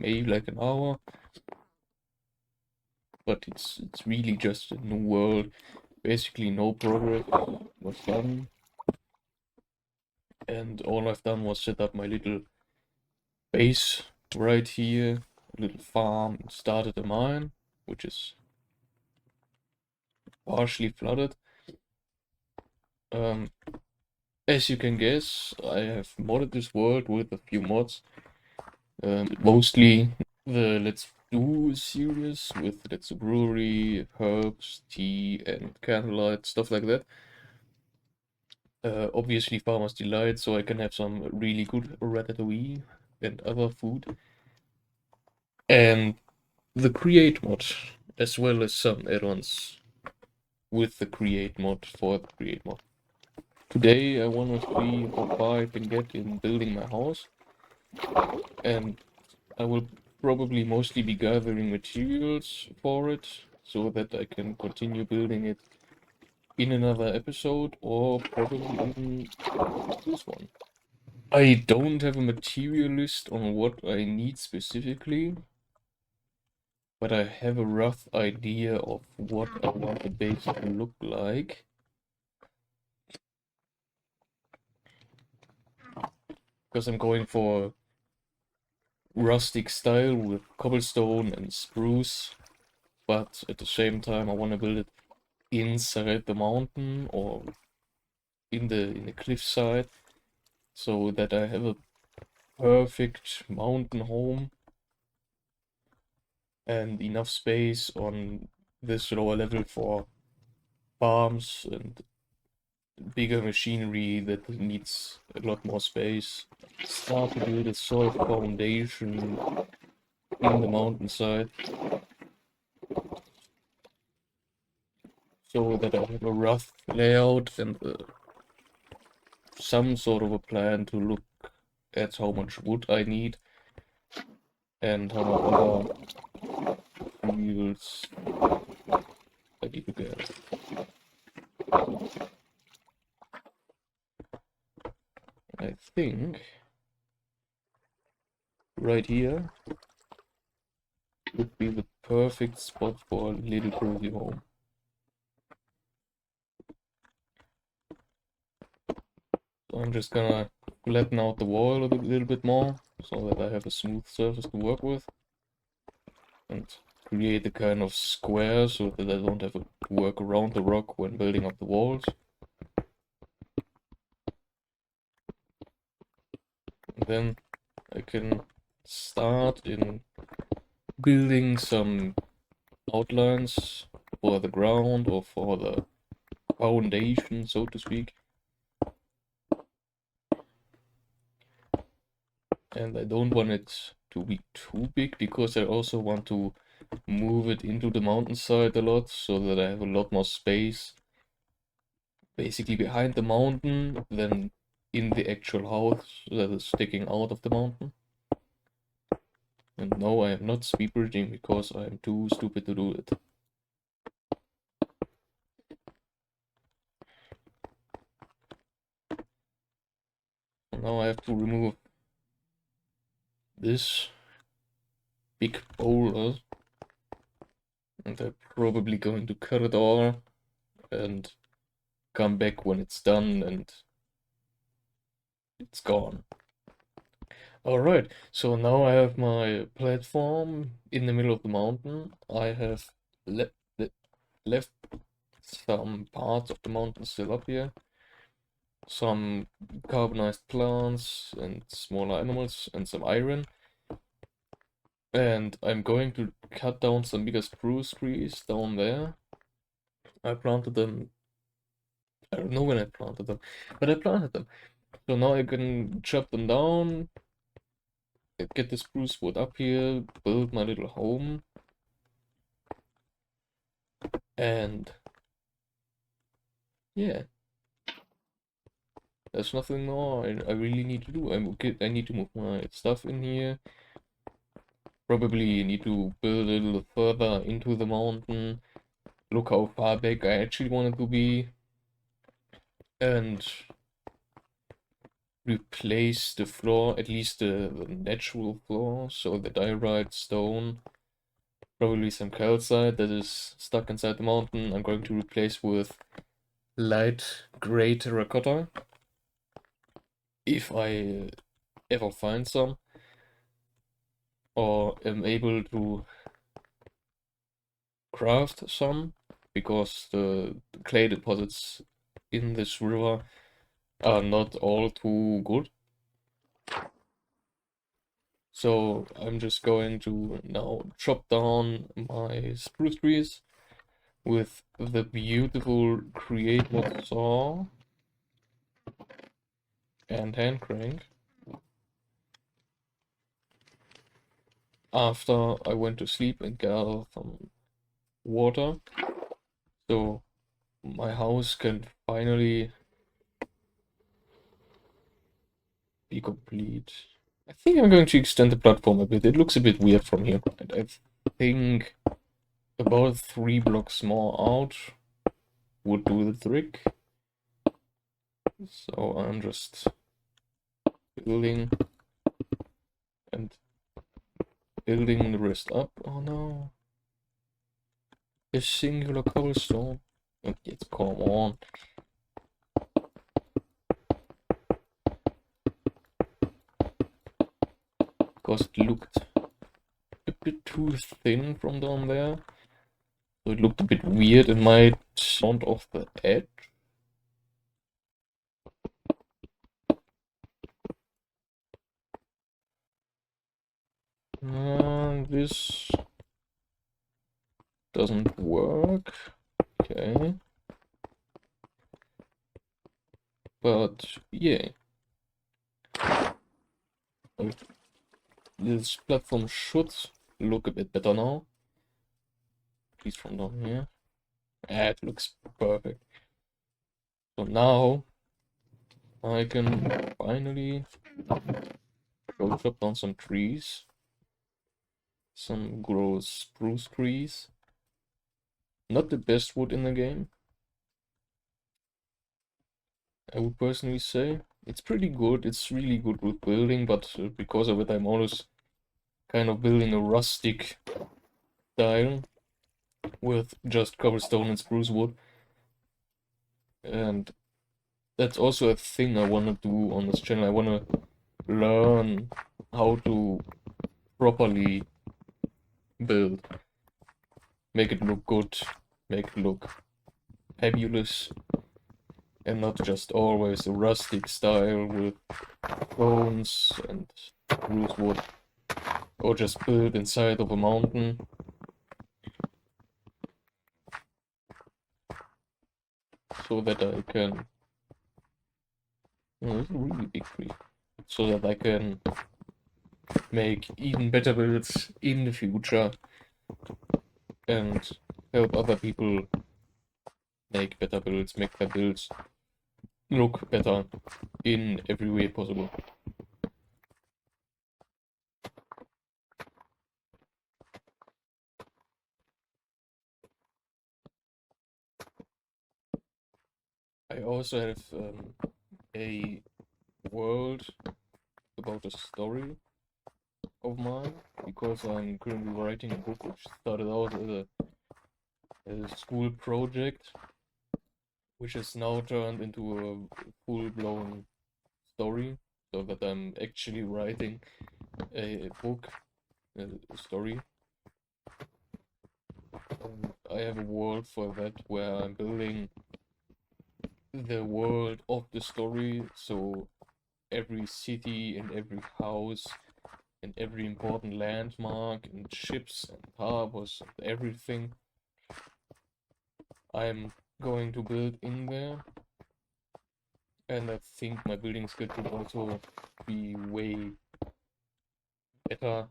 maybe like an hour. But it's really just a new world. Basically no progress was done. And all I've done was set up my little base right here, a little farm, and started a mine, which is partially flooded. As you can guess, I have modded this world with a few mods. Mostly the Let's Do series with Let's Do Brewery, herbs, tea, and candlelight, stuff like that. Obviously Farmer's Delight, so I can have some really good ratatouille and other food. And the Create mod, as well as some add-ons with the Create mod for the Create mod. Today I want to see how far I can get in building my house, and I will probably mostly be gathering materials for it so that I can continue building it in another episode, or probably even this one. I don't have a material list on what I need specifically, but I have a rough idea of what I want the base to look like. Because I'm going for rustic style with cobblestone and spruce, but at the same time I want to build it inside the mountain or in the cliffside, so that I have a perfect mountain home and enough space on this lower level for farms and bigger machinery that needs a lot more space. Start to build a solid foundation in the mountainside so that I have a rough layout and some sort of a plan to look at how much wood I need and how much other fuels I need to get. I think right here would be the perfect spot for a little cozy home. So I'm just gonna flatten out the wall a little bit more so that I have a smooth surface to work with, and create a kind of square so that I don't have to work around the rock when building up the walls. And then I can start in building some outlines for the ground or for the foundation, so to speak. And I don't want it to be too big because I also want to move it into the mountainside a lot so that I have a lot more space basically behind the mountain than in the actual house that is sticking out of the mountain. And no, I am not speed bridging because I am too stupid to do it. And now I have to remove this big boulder, and I'm probably going to cut it all and come back when it's done and it's gone. Alright, so now I have my platform in the middle of the mountain. I have left some parts of the mountain still up here. Some carbonized plants and smaller animals and some iron. And I'm going to cut down some bigger spruce trees down there. I planted them. I don't know when I planted them, but I planted them. So now I can chop them down, get the spruce wood up here, build my little home. And yeah, there's nothing more I really need to do. I need to move my stuff in here. Probably need to build a little further into the mountain. Look how far back I actually want it to be. And replace the floor, at least the natural floor, so the diorite stone, probably some calcite that is stuck inside the mountain, I'm going to replace with light gray terracotta, if I ever find some, or am able to craft some, because the clay deposits in this river are not all too good. So I'm just going to now chop down my spruce trees with the beautiful Create Mod saw and hand crank. After I went to sleep and gather some water, so my house can finally be complete. I think I'm going to extend the platform a bit. It looks a bit weird from here. And I think about 3 blocks more out would do the trick. So I'm just building and building the rest up. Oh no. A singular cobblestone. Oh, yes, come on. Because it looked a bit too thin from down there. So it looked a bit weird. It might sound off the edge. This doesn't work. Okay. But yeah. This platform should look a bit better now. At least from down here. It looks perfect. So now I can finally go chop down some trees. Some gross spruce trees. Not the best wood in the game, I would personally say. It's pretty good, it's really good with building, but because of it I'm always kind of building a rustic style with just cobblestone and spruce wood. And that's also a thing I want to do on this channel. I want to learn how to properly build. Make it look good, make it look fabulous, and not just always a rustic style with bones and spruce wood, or just build inside of a mountain. So that I can... Oh, it's a really big tree. So that I can make even better builds in the future and help other people make better builds, make their builds look better in every way possible. I also have a world about a story of mine, because I'm currently writing a book which started out as a school project, which has now turned into a full-blown story, so that I'm actually writing a book, a story. And I have a world for that where I'm building the world of the story, so every city and every house and every important landmark and ships and harbors and everything I'm going to build in there. And I think my building skill could also be way better,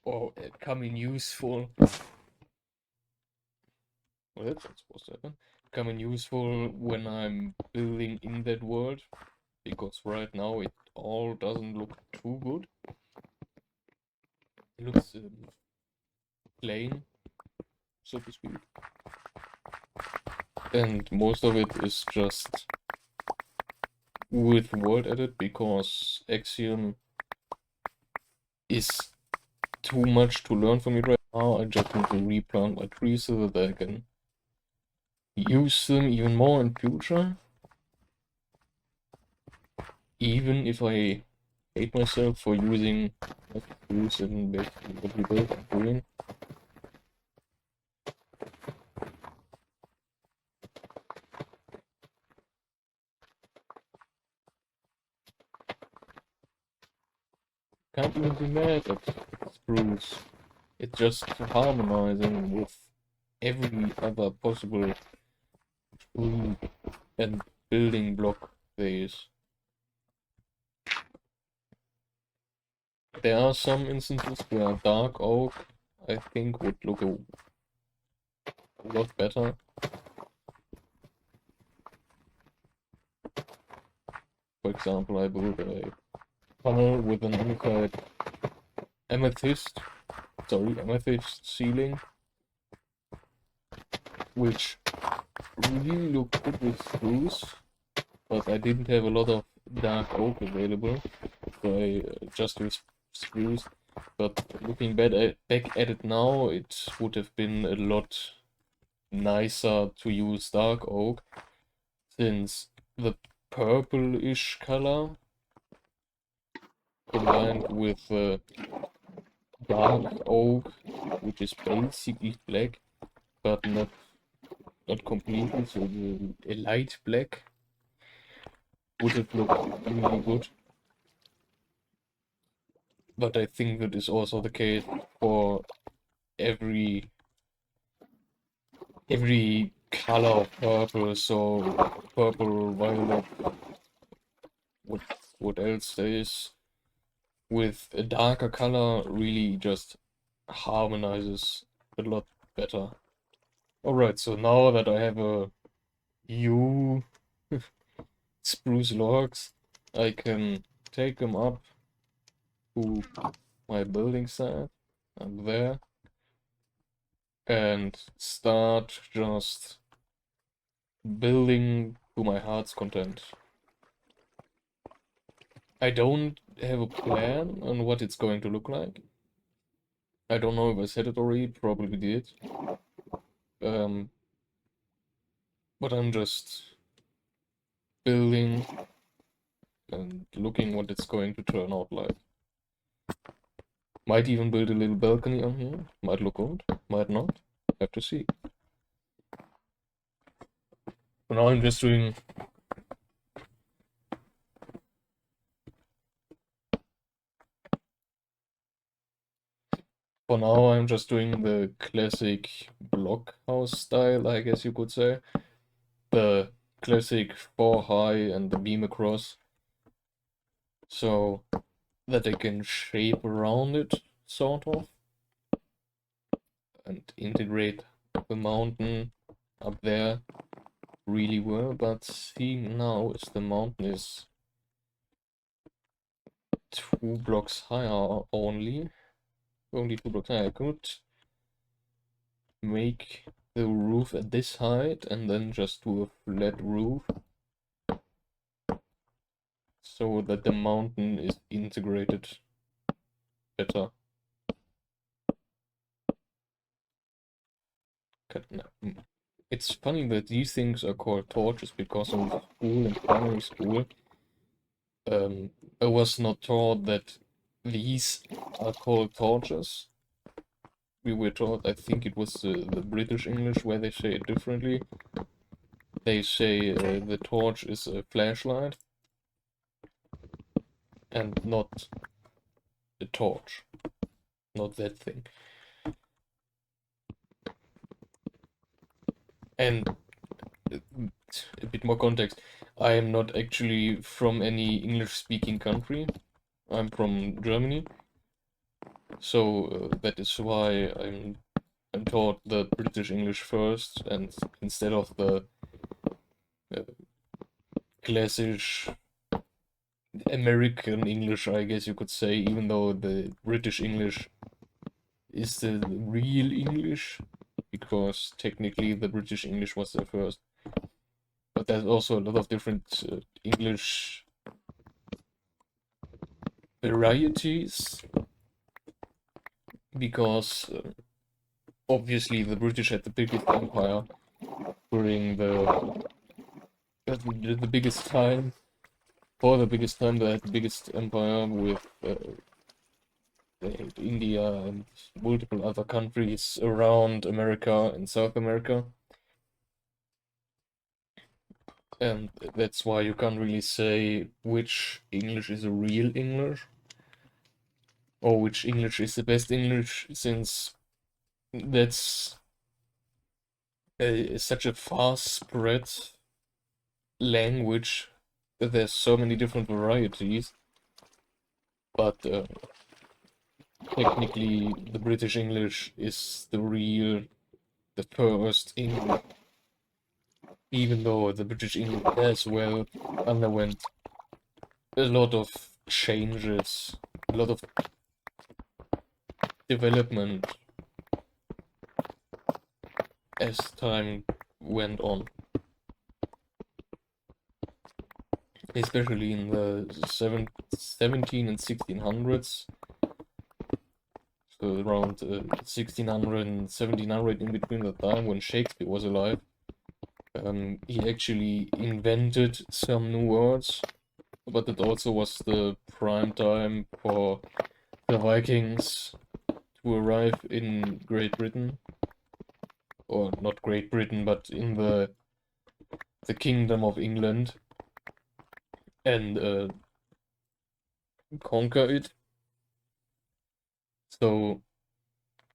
or come in useful. Well, that's not supposed to happen. Come in useful when I'm building in that world, because right now it all doesn't look too good. It looks plain, so to speak. And most of it is just with World Edit because Axiom is too much to learn for me right now. I just need to replant my trees so that I can use them even more in future. Even if I hate myself for using tools in basically every build I'm doing. Can't even be mad at spruce. It's just harmonizing with every other possible tree and building block there is. There are some instances where dark oak, I think, would look a lot better. For example, I built a tunnel with an amethyst ceiling, which really looked good with spruce, but I didn't have a lot of dark oak available, so I just used spruce. But looking back at it now, it would have been a lot nicer to use dark oak, since the purplish color combined with dark oak, which is basically black, but not completely, so a light black would have looked really good. But I think that is also the case for every color of purple, so purple, violet, what else there is, with a darker color really just harmonizes a lot better. Alright, so now that I have a few spruce logs, I can take them up to my building site up there and start just building to my heart's content. I don't have a plan on what it's going to look like. I don't know if I said it already, probably did. But I'm just building and looking what it's going to turn out like. Might even build a little balcony on here. Might look good, might not. Have to see. For now I'm just doing the classic block house style, I guess you could say. The classic 4 high and the beam across, so that I can shape around it, sort of, and integrate the mountain up there really well. But seeing now is the mountain is 2 blocks higher only 2 blocks higher. I could make the roof at this height and then just do a flat roof so that the mountain is integrated better. It's funny that these things are called torches because in school, in primary school, I was not taught that these are called torches. We were taught, I think it was the British English where they say it differently. They say the torch is a flashlight and not a torch, not that thing. And a bit more context, I am not actually from any English-speaking country. I'm from Germany, so that is why I'm taught the British English first, and instead of the uh, classic American English, I guess you could say, even though the British English is the real English, because technically the British English was there first. but there's also a lot of different English varieties because obviously the British had the biggest empire during the biggest time. For the biggest time, they had the biggest empire with they had India and multiple other countries around America and South America. And that's why you can't really say which English is a real English or which English is the best English, since that's such a fast spread language that there's so many different varieties. But technically, the British English is the first English, even though the British English as well underwent a lot of changes, a lot of development as time went on. Especially in the 17 and 1600s, so around 1600 and 1700, in between the time when Shakespeare was alive. He actually invented some new words, but it also was the prime time for the Vikings to arrive in Great Britain, or not Great Britain, but in the Kingdom of England, and conquer it. So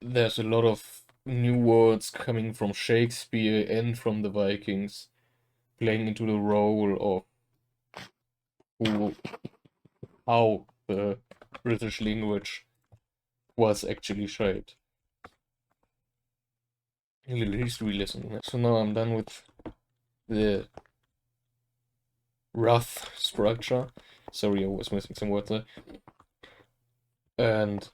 there's a lot of new words coming from Shakespeare and from the Vikings, playing into the role of how the British language was actually shaped. A little history lesson. So now I'm done with the rough structure. Sorry, I was missing some words there. And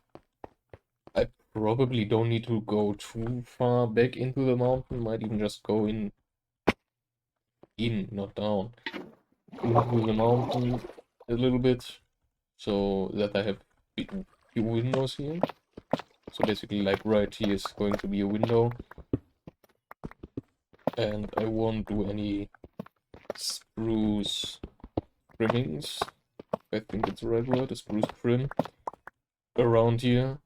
I probably don't need to go too far back into the mountain. Might even just go in, not down, into the mountain a little bit, so that I have few windows here. So basically, like right here is going to be a window, and I won't do any spruce trimmings. I think it's the right word, a spruce trim around here,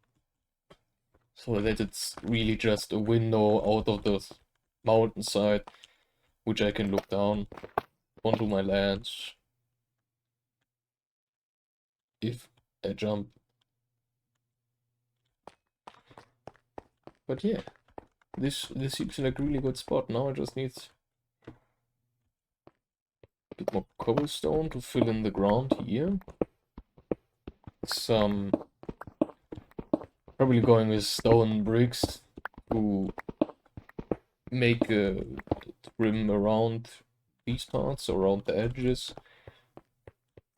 so that it's really just a window out of the mountainside, which I can look down onto my land if I jump. But yeah, this seems like a really good spot. Now I just need a bit more cobblestone to fill in the ground here. Some probably going with stone bricks to make a trim around these parts, around the edges,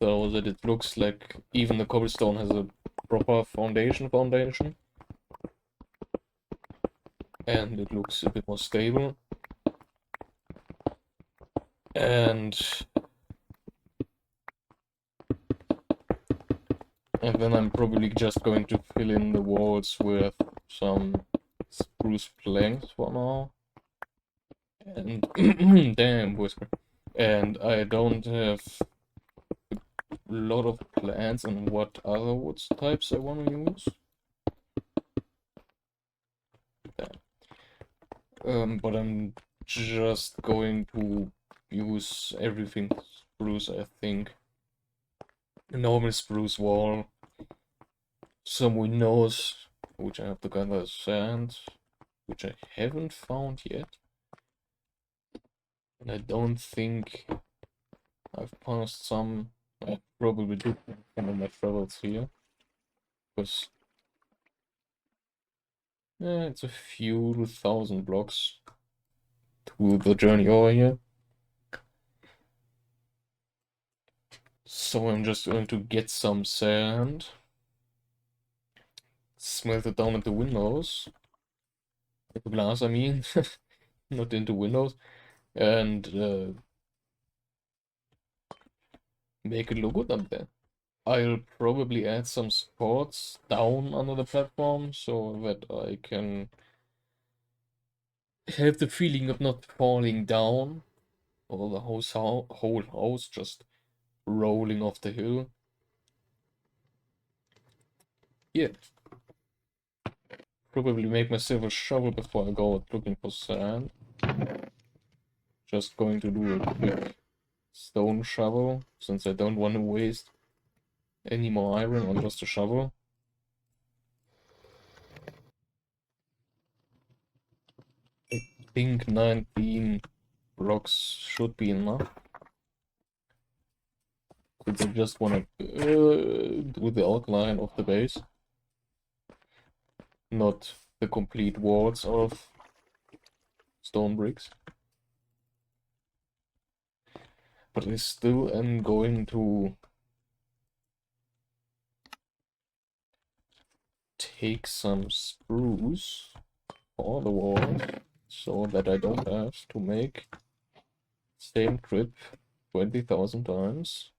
so that it looks like even the cobblestone has a proper foundation, and it looks a bit more stable. And then I'm probably just going to fill in the walls with some spruce planks for now. And damn, whisper. And I don't have a lot of plans on what other wood types I want to use. But I'm just going to use everything spruce, I think. A normal spruce wall, some windows, which I have to gather sand, which I haven't found yet. And I don't think I've passed some. I probably did some of my travels here, because it's a few thousand blocks to the journey over here. So I'm just going to get some sand, smelt it down into windows, into glass, I mean, not into windows, and make it look good up there. I'll probably add some supports down under the platform so that I can have the feeling of not falling down, or the whole house just rolling off the hill. Yeah. Probably make myself a shovel before I go out looking for sand. Just going to do a quick stone shovel, since I don't want to waste any more iron on just a shovel. I think 19 blocks should be enough. Since I just want to do the outline of the base, not the complete walls of stone bricks. But I still am going to take some spruce for the walls so that I don't have to make same trip 20,000 times.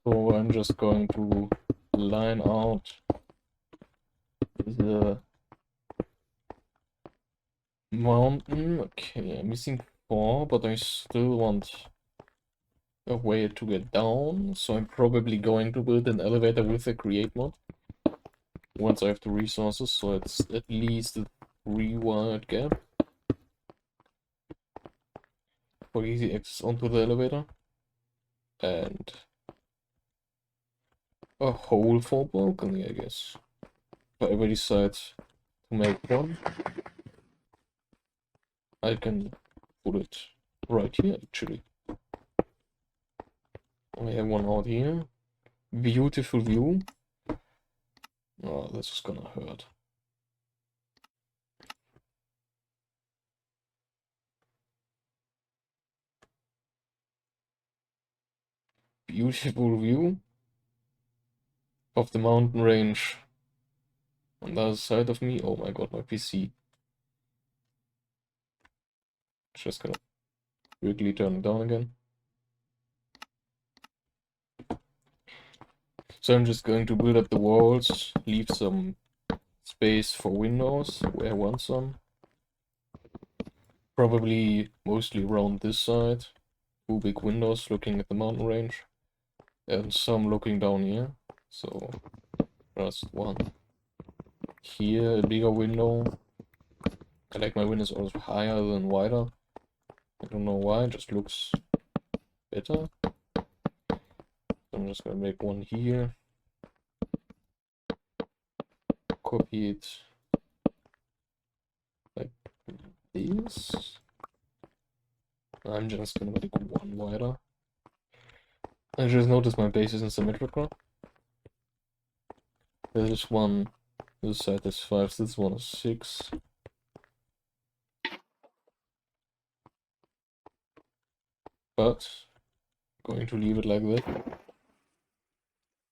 So I'm just going to line out the mountain. Okay, I'm missing 4, but I still want a way to get down, so I'm probably going to build an elevator with a create mod once I have the resources, so it's at least a 3-wired gap for easy access onto the elevator, and a hole for balcony, I guess. If I ever decide to make one, I can put it right here, actually. I have one out here. Beautiful view. Oh, this is gonna hurt. Beautiful view of the mountain range on the other side of me. Oh my god, my PC. Just gonna quickly turn it down again. So I'm just going to build up the walls, leave some space for windows where I want some. Probably mostly around this side. 2 big windows looking at the mountain range, and some looking down here. So just one. Here, a bigger window. I like my windows also higher than wider. I don't know why, it just looks better. I'm just gonna make one here. Copy it like this. I'm just gonna make one wider. I just noticed my base isn't symmetrical. This one, this side is 5, this one is 6. But going to leave it like that.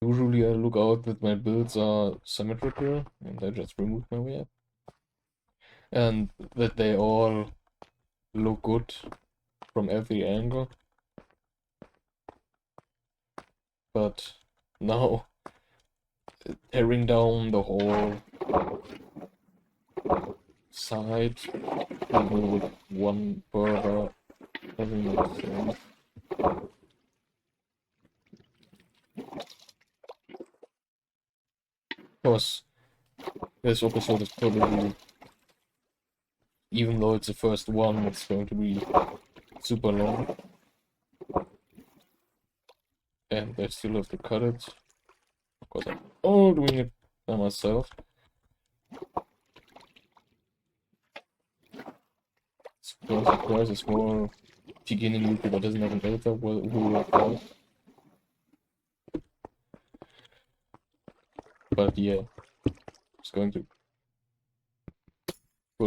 Usually I look out that my builds are symmetrical, and I just remove my way up. And that they all look good from every angle. But now, tearing down the whole side, even with one burger, doesn't make sense. Of course, this episode is probably, even though it's the first one, it's going to be super long. And I still have to cut it. Of course, I'm all doing it by myself. Surprise, surprise, a small beginning YouTuber doesn't have an editor who will fall. But yeah, it's going to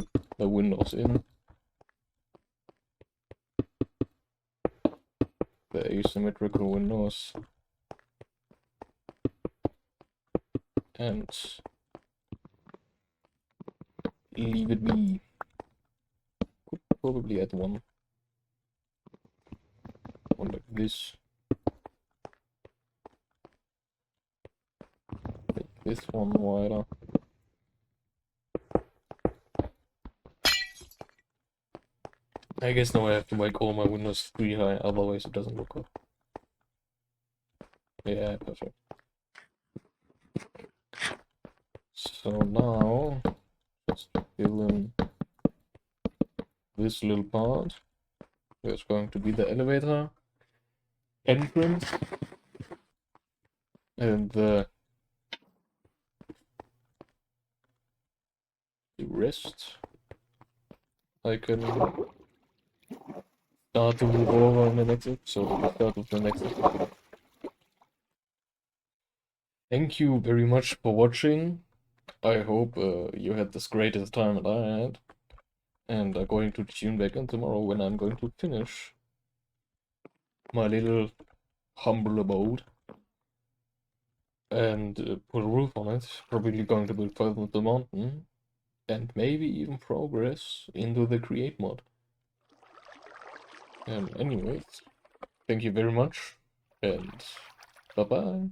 put the windows in. The asymmetrical windows. And leave it be. Could probably add one like this. Make this one wider. I guess now I have to make all my windows 3 high, otherwise it doesn't look good. Yeah, perfect. So now, just fill in this little part. There's going to be the elevator entrance and the rest. I can start to move over in the next episode. We'll start with the next episode. Thank you very much for watching. I hope you had this greatest time that I had. And are going to tune back in tomorrow when I'm going to finish my little humble abode. And put a roof on it. Probably going to build further up the mountain. And maybe even progress into the create mod. And anyways, thank you very much. And bye-bye.